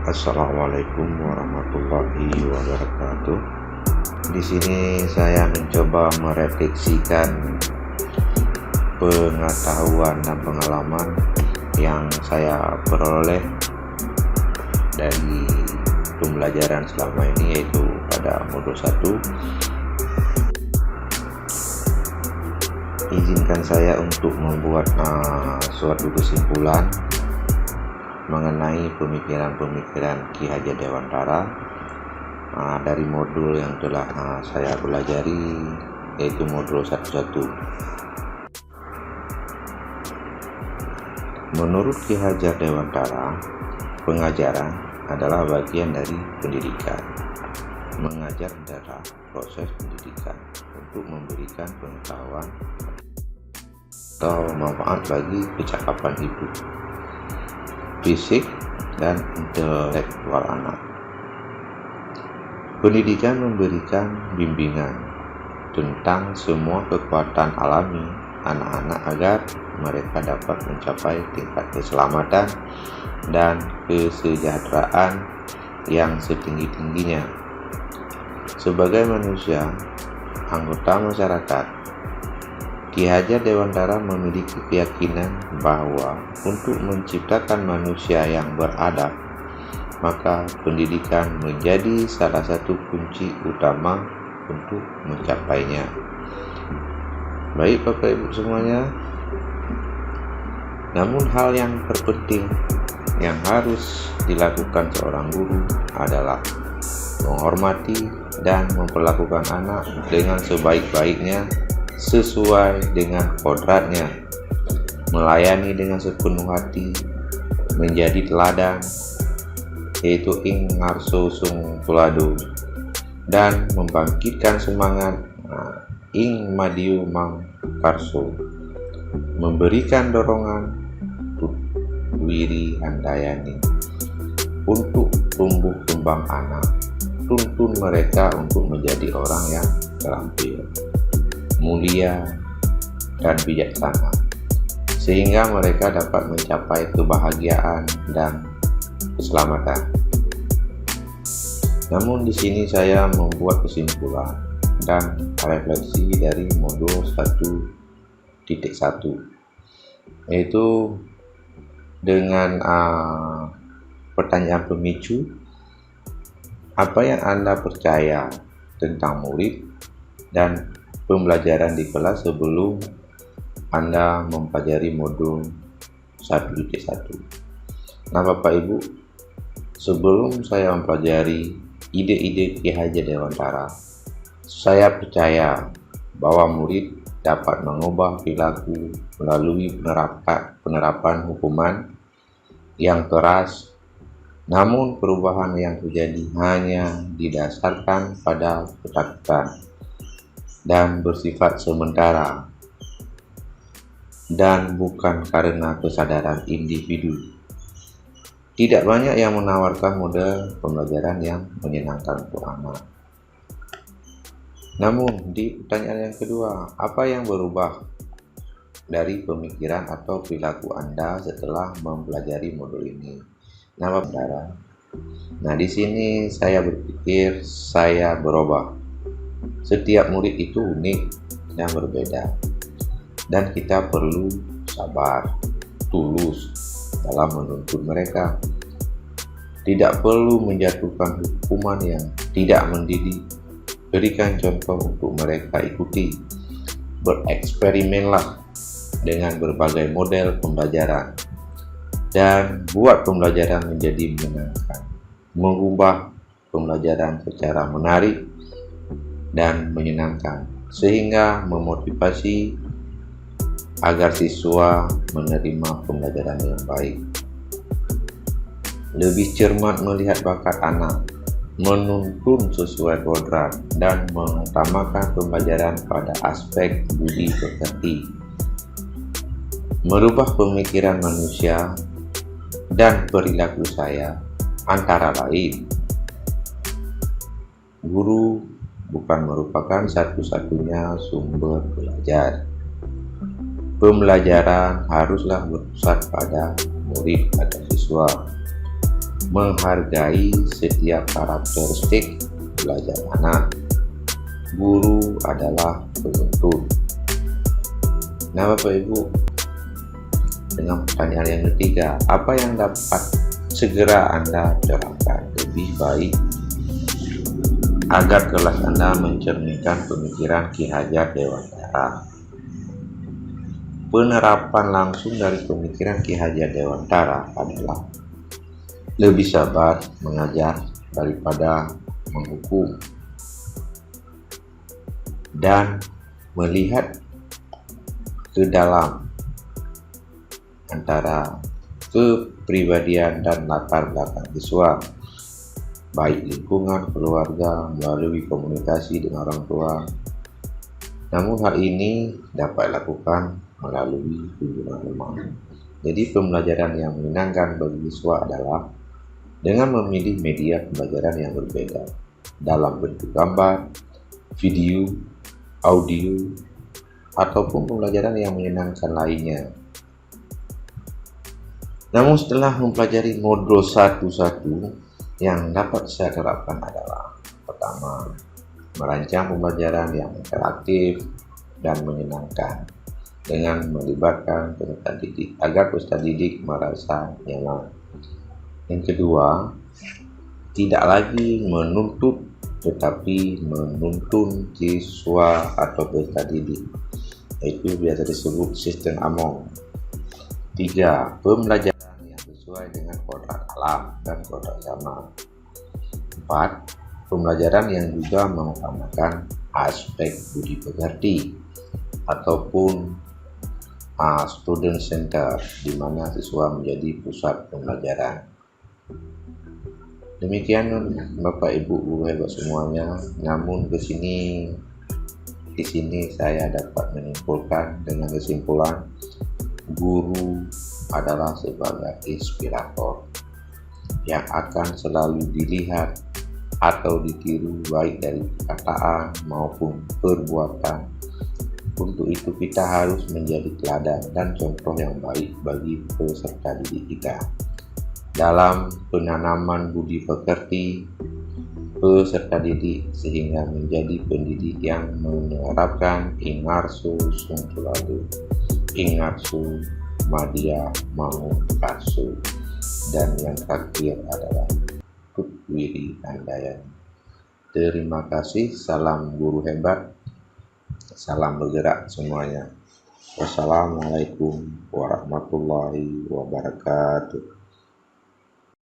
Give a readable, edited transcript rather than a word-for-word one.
Assalamualaikum warahmatullahi wabarakatuh. Di sini saya mencoba merefleksikan pengetahuan dan pengalaman yang saya peroleh dari pembelajaran selama ini, yaitu pada modul 1. Izinkan saya untuk membuat suatu kesimpulan mengenai pemikiran-pemikiran Ki Hajar Dewantara dari modul yang telah saya pelajari, yaitu modul 1.1. Menurut Ki Hajar Dewantara, pengajaran adalah bagian dari pendidikan. Mengajar adalah proses pendidikan untuk memberikan pengetahuan atau manfaat bagi kecakapan hidup, fisik, dan intelektual anak. Pendidikan memberikan bimbingan tentang semua kekuatan alami anak-anak agar mereka dapat mencapai tingkat keselamatan dan kesejahteraan yang setinggi-tingginya. Sebagai manusia, anggota masyarakat, Ki Hajar Dewantara memiliki keyakinan bahwa untuk menciptakan manusia yang beradab, maka pendidikan menjadi salah satu kunci utama untuk mencapainya. Baik Bapak Ibu semuanya, namun hal yang terpenting yang harus dilakukan seorang guru adalah menghormati dan memperlakukan anak dengan sebaik-baiknya sesuai dengan kodratnya, melayani dengan sepenuh hati, menjadi teladan, yaitu ing ngarso sung tulado, dan membangkitkan semangat ing madiu mang karso, memberikan dorongan wiri handayani untuk tumbuh kembang anak. Tuntun mereka untuk menjadi orang yang terampil, mulia, dan bijaksana, sehingga mereka dapat mencapai kebahagiaan dan keselamatan. Namun di sini saya membuat kesimpulan dan refleksi dari modul 1.1, yaitu dengan pertanyaan pemicu, apa yang Anda percaya tentang murid dan pembelajaran di kelas sebelum Anda mempelajari modul 1.1. Nah Bapak Ibu, sebelum saya mempelajari ide-ide Ki Hajar Dewantara, saya percaya bahwa murid dapat mengubah perilaku melalui penerapan hukuman yang keras. Namun perubahan yang terjadi hanya didasarkan pada ketakutan dan bersifat sementara, dan bukan karena kesadaran individu. Tidak banyak yang menawarkan model pembelajaran yang menyenangkan untuk anak. Namun di pertanyaan yang kedua, apa yang berubah dari pemikiran atau perilaku Anda setelah mempelajari modul ini? Nah, di sini saya berpikir saya berubah. Setiap murid itu unik dan berbeda, dan kita perlu sabar, tulus dalam menuntut mereka. Tidak perlu menjatuhkan hukuman yang tidak mendidik. Berikan contoh untuk mereka ikuti. Bereksperimenlah dengan berbagai model pembelajaran dan buat pembelajaran menjadi menyenangkan. Mengubah pembelajaran secara menarik dan menyenangkan, sehingga memotivasi agar siswa menerima pembelajaran yang baik. Lebih cermat melihat bakat anak, menuntun sesuai kodrat, dan mengutamakan pembelajaran pada aspek budi pekerti. Merubah pemikiran manusia dan perilaku saya, antara lain, guru bukan merupakan satu-satunya sumber belajar. Pembelajaran haruslah berpusat pada murid atau siswa. menghargai setiap karakteristik belajar anak. Guru adalah penuntun. Nah, Bapak Ibu, dengan pertanyaan yang ketiga, apa yang dapat segera Anda terapkan lebih baik agar kelas Anda mencerminkan pemikiran Ki Hajar Dewantara? Penerapan langsung dari pemikiran Ki Hajar Dewantara adalah lebih sabar mengajar daripada menghukum, dan melihat ke dalam antara kepribadian dan latar belakang siswa, baik lingkungan keluarga melalui komunikasi dengan orang tua. Namun hal ini dapat dilakukan melalui kunjungan rumah. Jadi pembelajaran yang menyenangkan bagi siswa adalah dengan memilih media pembelajaran yang berbeda dalam bentuk gambar, video, audio, ataupun pembelajaran yang menyenangkan lainnya. Namun setelah mempelajari modul satu-satu, yang dapat saya terapkan adalah: pertama, merancang pembelajaran yang interaktif dan menyenangkan dengan melibatkan peserta didik agar peserta didik merasa nyaman. Yang kedua, tidak lagi menuntut tetapi menuntun siswa atau peserta didik, itu biasa disebut sistem AMONG. 3. Pembelajaran yang sesuai dengan kodrat alam dan kodrat zaman. 4. Pembelajaran yang juga mengutamakan aspek budi pekerti ataupun student center, di mana siswa menjadi pusat pembelajaran. Demikian Bapak Ibu guru hebat semuanya. Namun di sini saya dapat menyimpulkan dengan kesimpulan, guru adalah sebagai inspirator yang akan selalu dilihat atau ditiru baik dari perkataan maupun perbuatan. Untuk itu kita harus menjadi teladan dan contoh yang baik bagi peserta didik kita dalam penanaman budi pekerti peserta didik, sehingga menjadi pendidik yang menerapkan ingarsu sungtuladu, ingarsu madya mau karsu, dan yang terakhir adalah tutwiri andayani. Terima kasih. Salam guru hebat, salam bergerak semuanya. Wassalamualaikum warahmatullahi wabarakatuh.